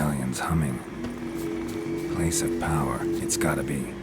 medallion's humming. Place of power, it's gotta be.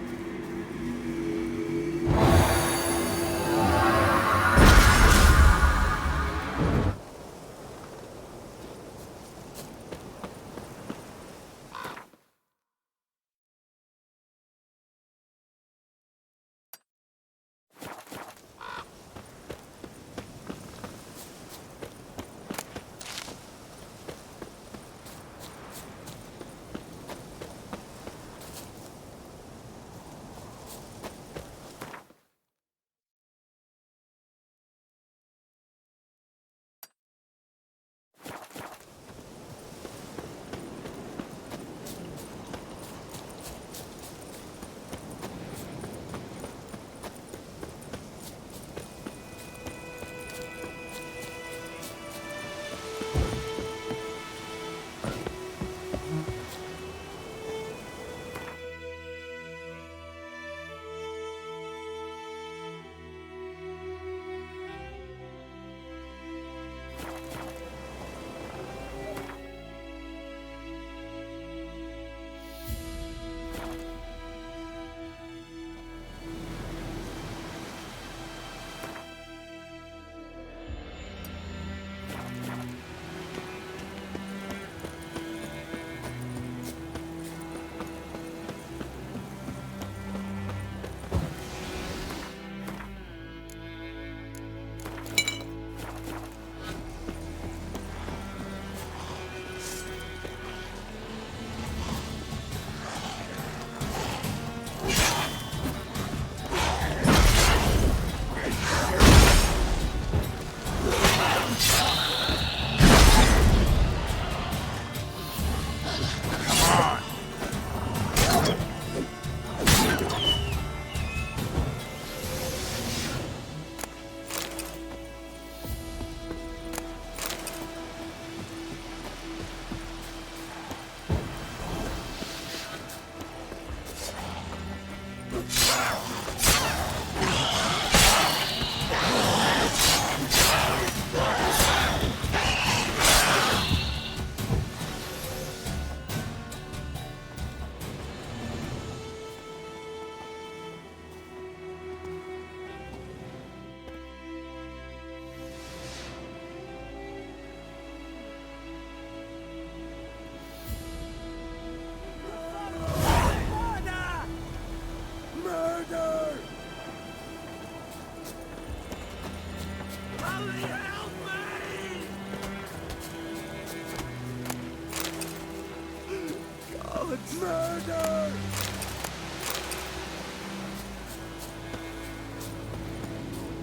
Murder!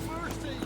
Mercy!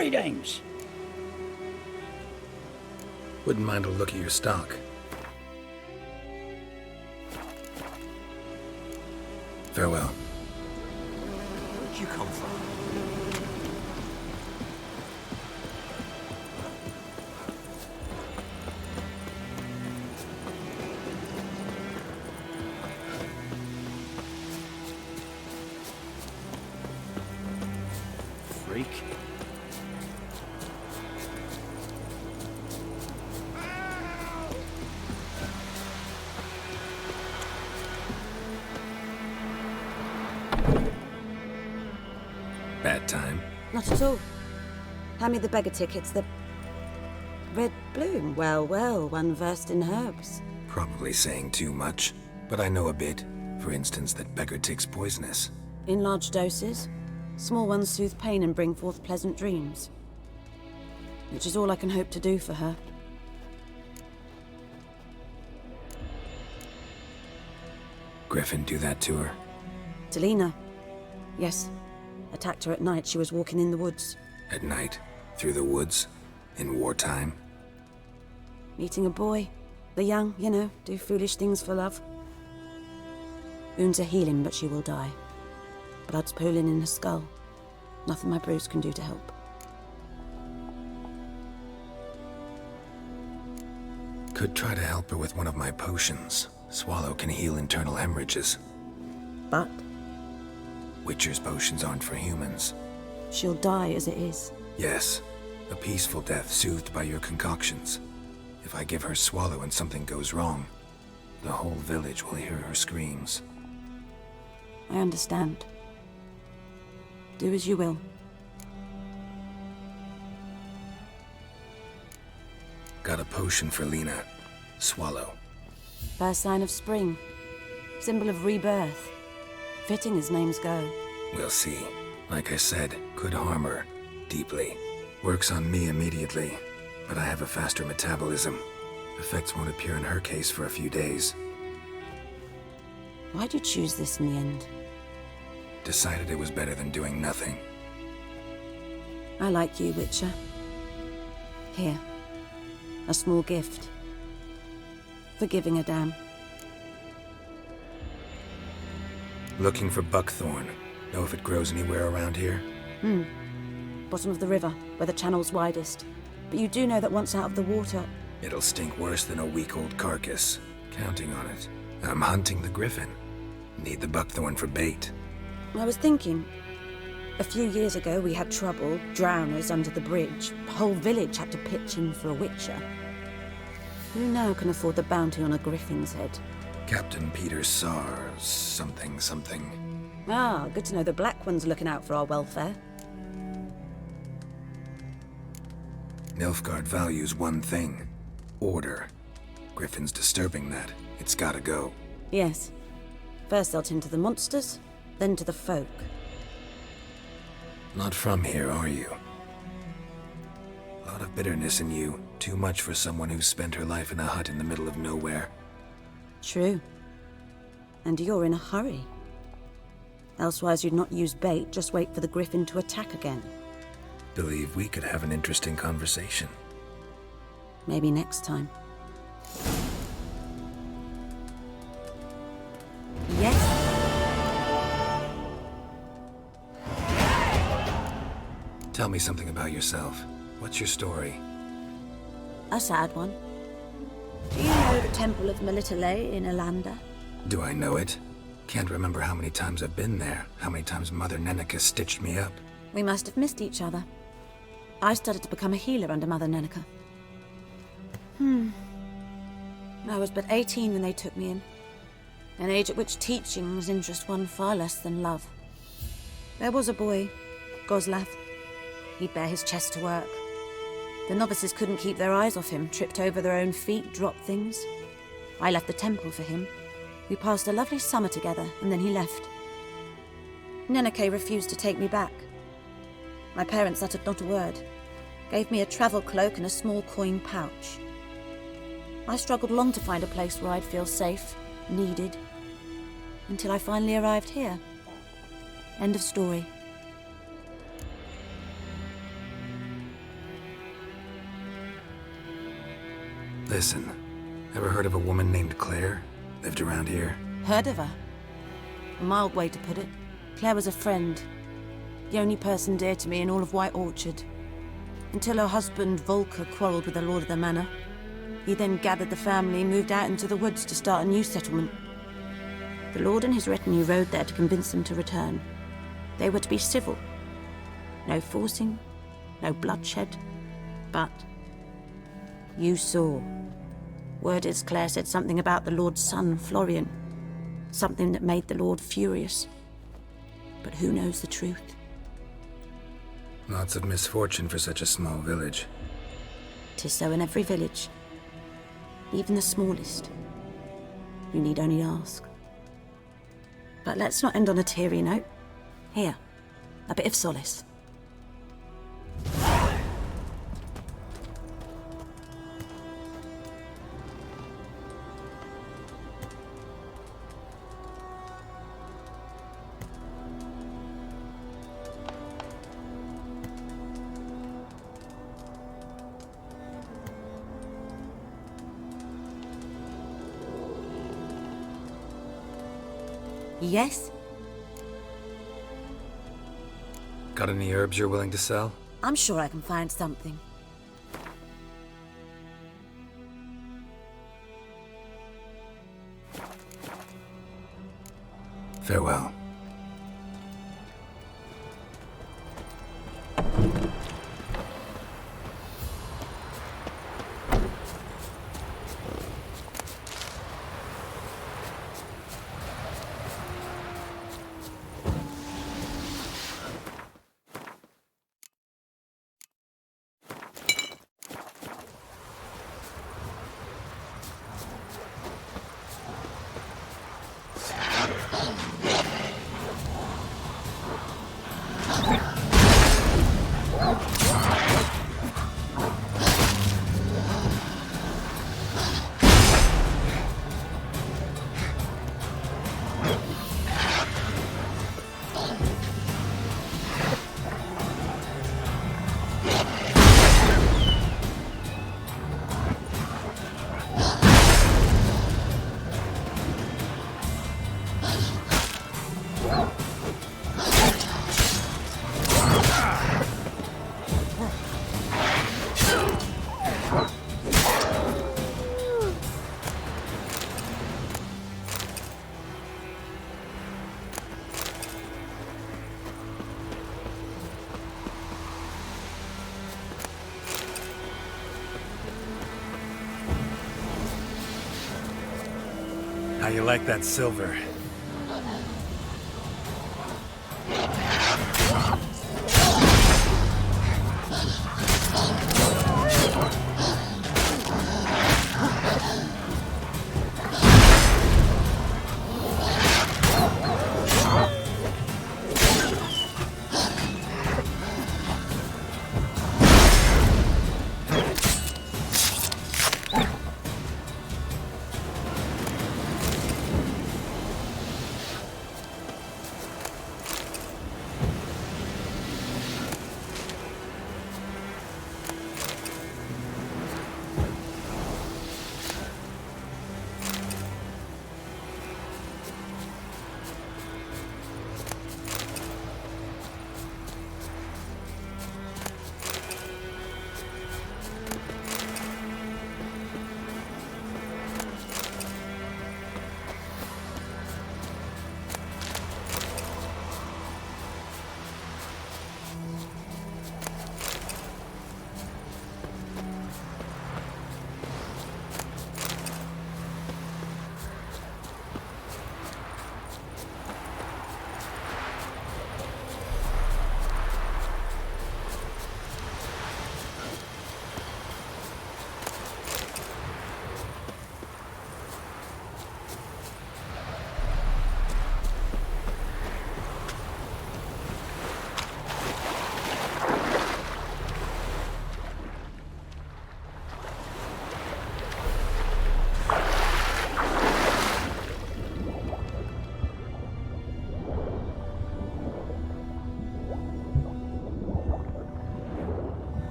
Greetings. Wouldn't mind a look at your stock. Farewell. Where'd you come from? Freak. Bad time? Not at all. Hand me the beggar tickets, the red bloom. Well, well, one versed in herbs. Probably saying too much, but I know a bit. For instance, that beggar tick's poisonous. In large doses. Small ones soothe pain and bring forth pleasant dreams. Which is all I can hope to do for her. Griffin do that to her? Delina. Yes. Attacked her at night. She was walking in the woods. At night? Through the woods? In wartime? Meeting a boy. The young, you know, do foolish things for love. Wounds are healing, but she will die. Blood's pooling in her skull. Nothing my bruise can do to help. Could try to help her with one of my potions. Swallow can heal internal hemorrhages. But Witcher's potions aren't for humans. she'll die as it is. Yes, a peaceful death soothed by your concoctions. If I give her Swallow and something goes wrong, the whole village will hear her screams. I understand. Do as you will. Got a potion for Lena. Swallow. First sign of spring. Symbol of rebirth. Fitting as names go. We'll see. Like I said, could harm her. Deeply. Works on me immediately, but I have a faster metabolism. Effects won't appear in her case for a few days. Why'd you choose this in the end? Decided it was better than doing nothing. I like you, Witcher. Here. A small gift. For giving a damn. Looking for buckthorn. Know if it grows anywhere around here? Bottom of the river, where the channel's widest. But you do know that once out of the water... It'll stink worse than a week-old carcass. Counting on it. I'm hunting the griffin. Need the buckthorn for bait. I was thinking... A few years ago we had trouble, drowners under the bridge. The whole village had to pitch in for a witcher. Who now can afford the bounty on a griffin's head? Captain Peter Sars, something. Ah, good to know the Black One's looking out for our welfare. Nilfgaard values one thing. Order. Griffin's disturbing that. It's gotta go. Yes. First they'll tend to the monsters, then to the folk. Not from here, are you? A lot of bitterness in you. Too much for someone who's spent her life in a hut in the middle of nowhere. True. And you're in a hurry. Elsewise you'd not use bait, just wait for the griffin to attack again. Believe we could have an interesting conversation. Maybe next time. Yes? Tell me something about yourself. What's your story? A sad one. Do you know the Temple of Melitele in Elanda? Do I know it? Can't remember how many times I've been there, how many times Mother Neneka stitched me up. We must have missed each other. I started to become a healer under Mother Neneka. I was but 18 when they took me in. An age at which teachings interest one far less than love. There was a boy, Goslav. He'd bare his chest to work. The novices couldn't keep their eyes off him, tripped over their own feet, dropped things. I left the temple for him. We passed a lovely summer together, and then he left. Neneke refused to take me back. My parents uttered not a word, gave me a travel cloak and a small coin pouch. I struggled long to find a place where I'd feel safe, needed, until I finally arrived here. End of story. Listen, ever heard of a woman named Claire? Lived around here? Heard of her? A mild way to put it. Claire was a friend. The only person dear to me in all of White Orchard. Until her husband, Volker, quarreled with the lord of the manor. He then gathered the family and moved out into the woods to start a new settlement. The lord and his retinue rode there to convince them to return. They were to be civil. No forcing, no bloodshed. But you saw. Word is Claire said something about the lord's son, Florian. Something that made the lord furious. But who knows the truth? Lots of misfortune for such a small village. 'Tis so in every village. Even the smallest. You need only ask. But let's not end on a teary note. Here, a bit of solace. Yes? Got any herbs you're willing to sell? I'm sure I can find something. Farewell. How you like that silver?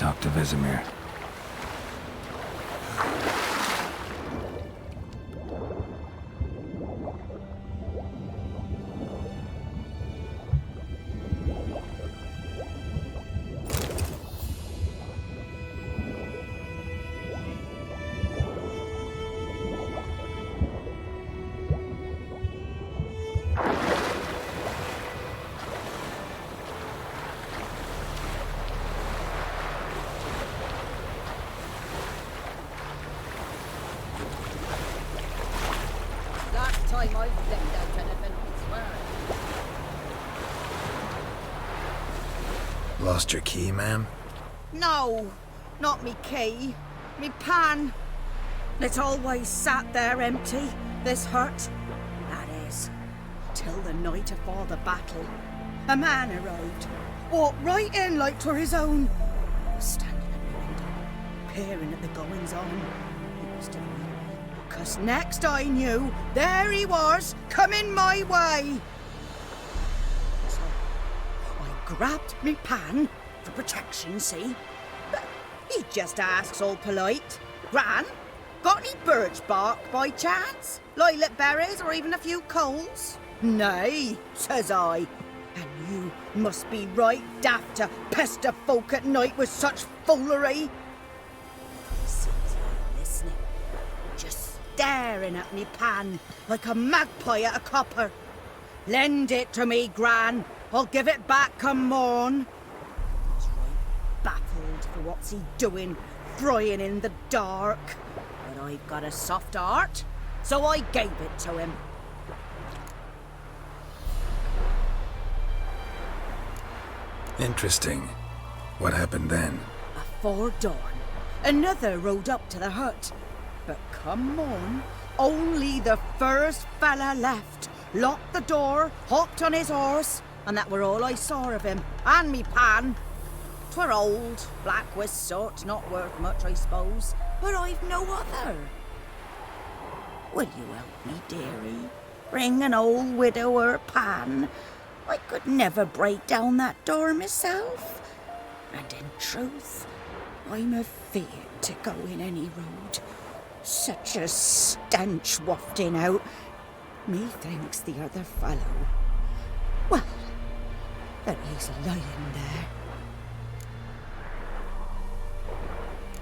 talk to Vesemir. Time I've left out anything, I swear. Lost your key, ma'am? No, not me key. Me pan. It's always sat there empty, this hut. That is, till the night afore the battle. A man arrived, walked right in like 'twere his own. Standing at the window, peering at the goings-on. He was to me. 'Cause next I knew, there he was, coming my way. So I grabbed me pan for protection, see? But he just asks all polite, Gran, got any birch bark by chance? Lilac berries or even a few coals? Nay, says I. And you must be right daft to pester folk at night with such foolery. He sits there listening, just staring at me pan like a magpie at a copper. Lend it to me, Gran. I'll give it back come morn. He's right baffled for what's he doing, frying in the dark. But I've got a soft heart, so I gave it to him. Interesting. What happened then? Afore dawn, another rode up to the hut. But come on, only the first fella left. Locked the door, hopped on his horse, and that were all I saw of him, and me pan. 'Twere old, black with soot, not worth much, I suppose, but I've no other. Will you help me, dearie? Bring an old widower pan. I could never break down that door myself. And in truth, I'm afeard to go in any road. Such a stench wafting out. Methinks the other fellow, well, that he's lying there.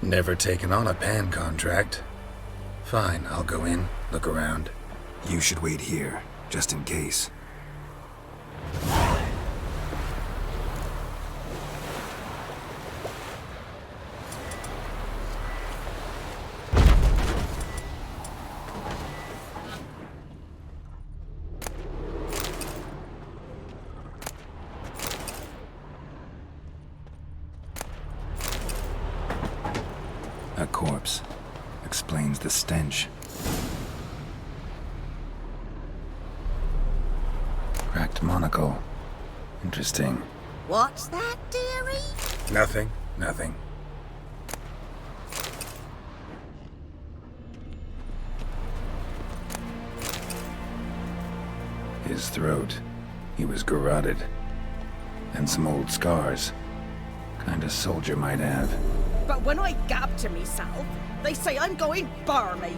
Never taken on a pan contract. Fine, I'll go in, look around. You should wait here, just in case. A corpse. Explains the stench. Cracked monocle. Interesting. What's that, dearie? Nothing. Nothing. His throat. He was garroted. And some old scars. Kind a soldier might have. But when I gab to myself, they say I'm going barmy.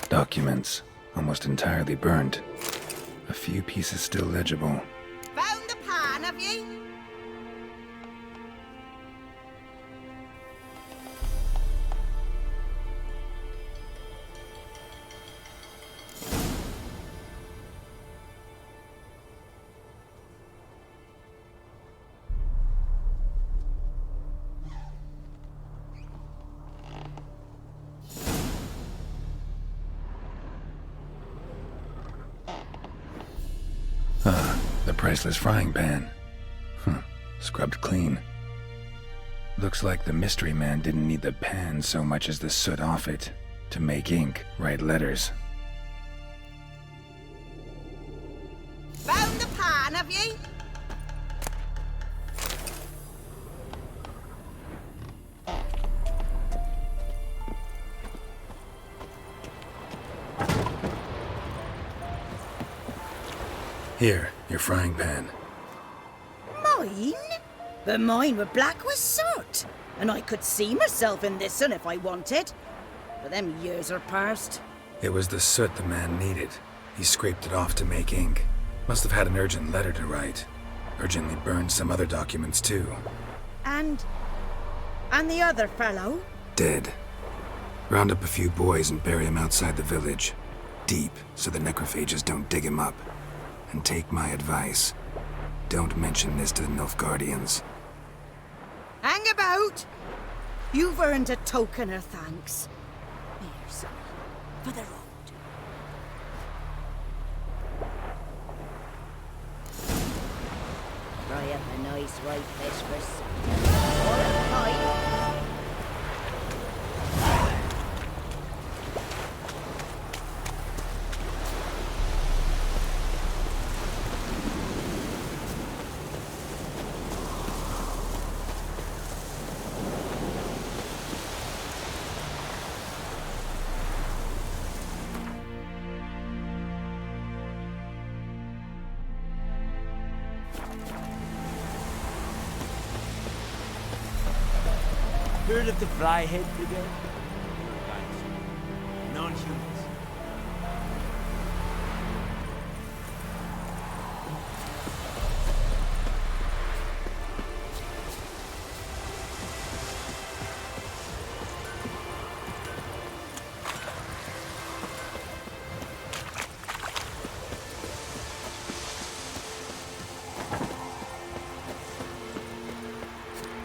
Documents. Almost entirely burned. A few pieces still legible. Found the pan, have ye? The priceless frying pan. Scrubbed clean. Looks like the mystery man didn't need the pan so much as the soot off it to make ink, write letters. Found the pan, have ye? Here, your frying pan. Mine? But mine were black with soot, and I could see myself in this one if I wanted. But them years are past. It was the soot the man needed. He scraped it off to make ink. Must have had an urgent letter to write. Urgently burned some other documents too. And the other fellow? Dead. Round up a few boys and bury him outside the village. Deep, so the necrophages don't dig him up. And take my advice. Don't mention this to the Nilfgaardians. Hang about! You've earned a token of thanks. Here's for the road. Fry up a nice white fish for supper. Or a pie. Heard of the Fryhead Brigade? Non-humans.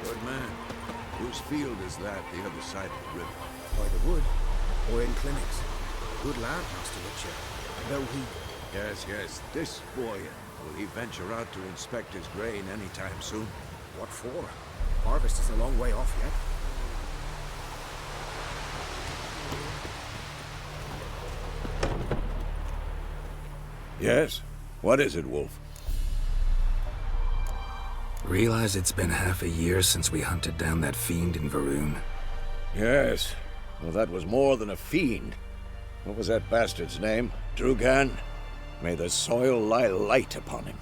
Good man. Whose field is that, the other side of the river? By the wood, or in clinics. Good lad, Master Witcher. Though he... Yes. This boy, will he venture out to inspect his grain anytime soon? What for? Harvest is a long way off yet. Yes? What is it, Wolf? Realize it's been half a year since we hunted down that fiend in Varun? Yes. Well, that was more than a fiend. What was that bastard's name? Drugan? May the soil lie light upon him.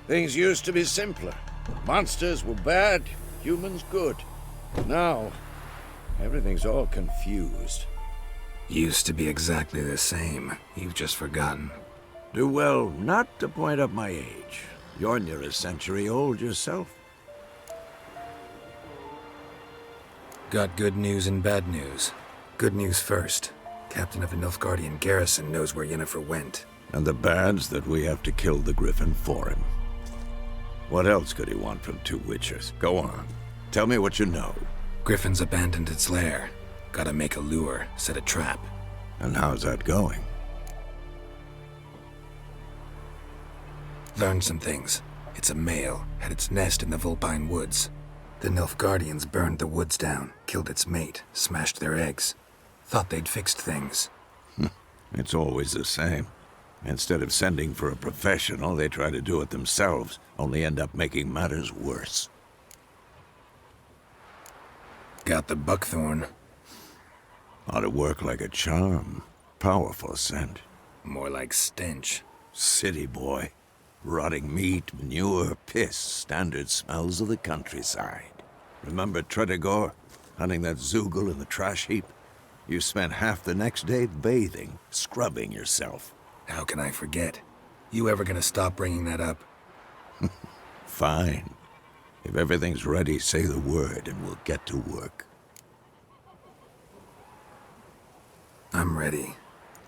Things used to be simpler. Monsters were bad, humans good. Now, everything's all confused. Used to be exactly the same. You've just forgotten. Do well not to point up my age. You're near a century old yourself. Got good news and bad news. Good news first. Captain of a Nilfgaardian garrison knows where Yennefer went. And the bad's that we have to kill the Griffin for him. What else could he want from two witchers? Go on. Tell me what you know. Griffin's abandoned its lair. Gotta make a lure, set a trap. And how's that going? Learned some things. It's a male, had its nest in the Vulpine Woods. The Nilfgaardians burned the woods down, killed its mate, smashed their eggs. Thought they'd fixed things. It's always the same. Instead of sending for a professional, they try to do it themselves, only end up making matters worse. Got the buckthorn. Ought to work like a charm. Powerful scent. More like stench. City boy. Rotting meat, manure, piss, standard smells of the countryside. Remember Tredegor? Hunting that Zoogle in the trash heap? You spent half the next day bathing, scrubbing yourself. How can I forget? You ever gonna stop bringing that up? Fine. If everything's ready, say the word and we'll get to work. I'm ready.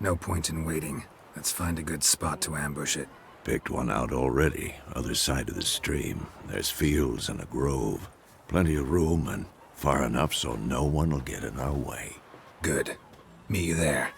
No point in waiting. Let's find a good spot to ambush it. Picked one out already, other side of the stream. There's fields and a grove. Plenty of room and far enough so no one will get in our way. Good. Meet you there.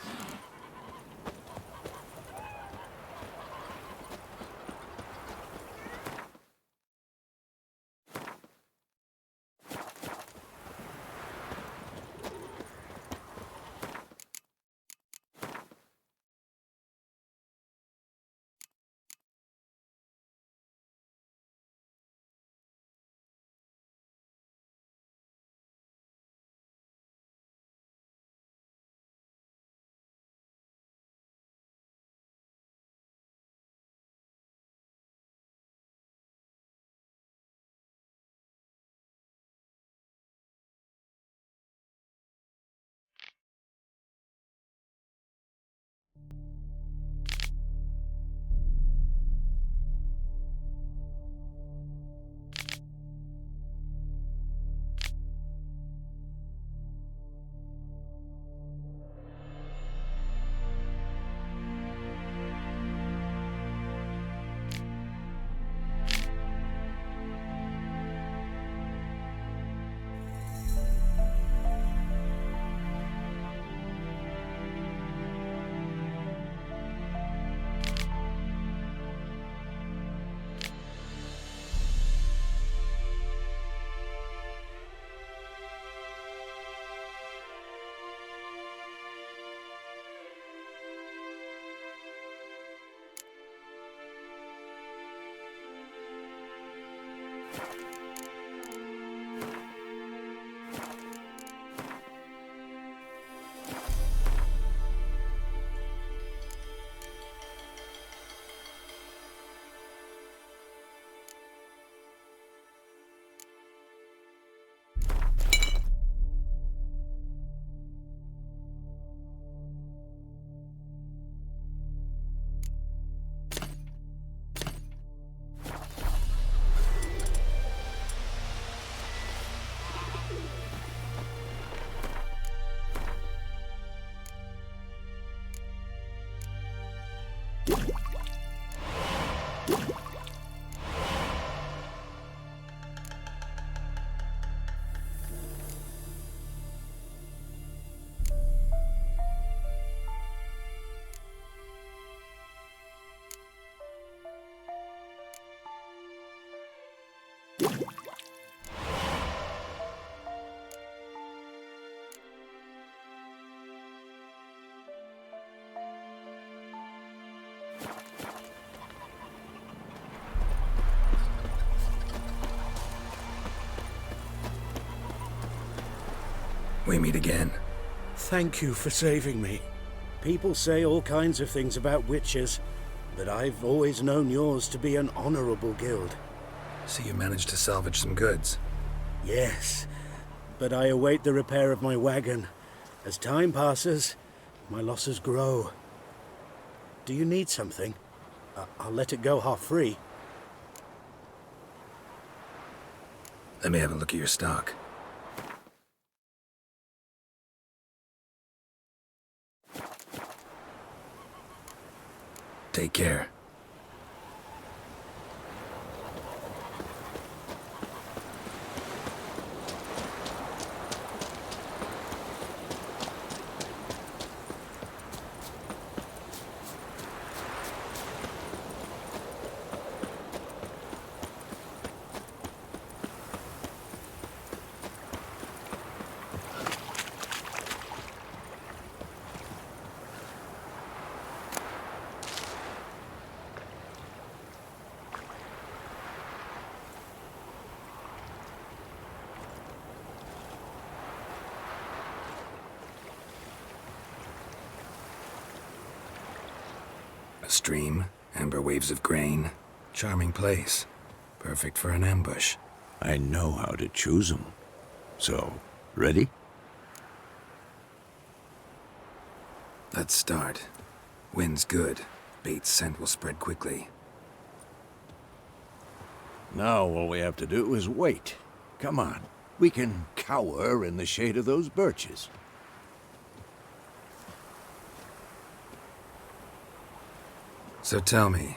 We meet again. Thank you for saving me. People say all kinds of things about witches, but I've always known yours to be an honorable guild. So you managed to salvage some goods. Yes, but I await the repair of my wagon. As time passes, my losses grow. Do you need something? I'll let it go half-free. Let me have a look at your stock. Take care. A stream, amber waves of grain. Charming place. Perfect for an ambush. I know how to choose them. So, ready? Let's start. Wind's good. Bait's scent will spread quickly. Now all we have to do is wait. Come on. We can cower in the shade of those birches. So tell me,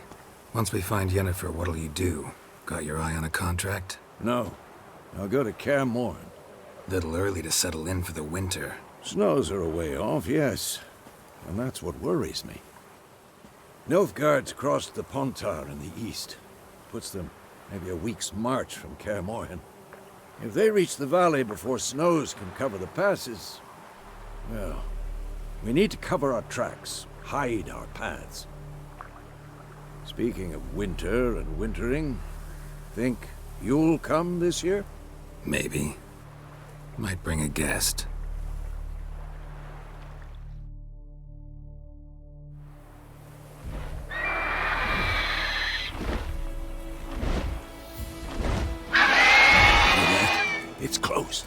once we find Yennefer, what'll you do? Got your eye on a contract? No. I'll go to Kaer Morhen. Little early to settle in for the winter. Snows are a way off, yes. And that's what worries me. Nilfgaard's crossed the Pontar in the east. Puts them maybe a week's march from Kaer Morhen. If they reach the valley before snows can cover the passes, well, we need to cover our tracks, hide our paths. Speaking of winter and wintering, think you'll come this year? Maybe. Might bring a guest. It's close.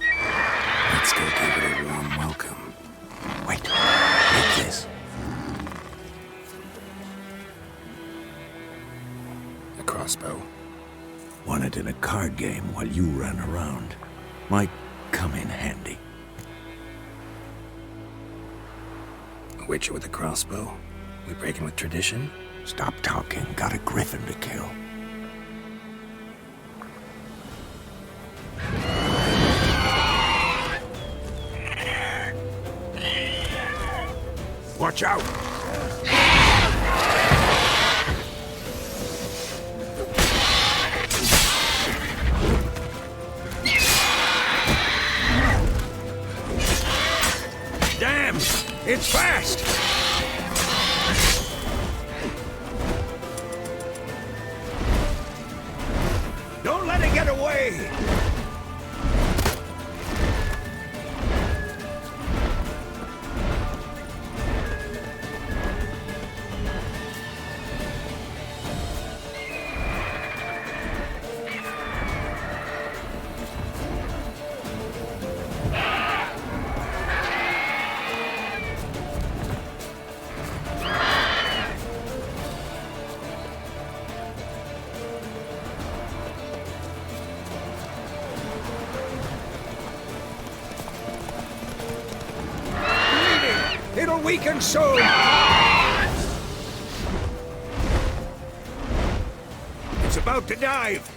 Let's go give it a warm welcome. Wait, take this. A crossbow. Won it in a card game while you ran around. Might come in handy. A witcher with a crossbow? We breaking with tradition? Stop talking. Got a griffin to kill. Watch out! Damn! It's fast! Don't let it get away! It'll weaken soon! It's about to dive!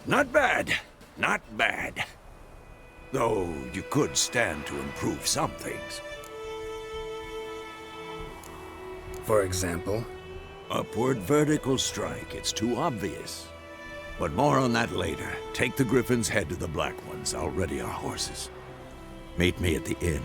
Not bad. Not bad. Though you could stand to improve some things. For example? Upward vertical strike. It's too obvious. But more on that later. Take the Griffin's head to the Black Ones. I'll ready our horses. Meet me at the inn.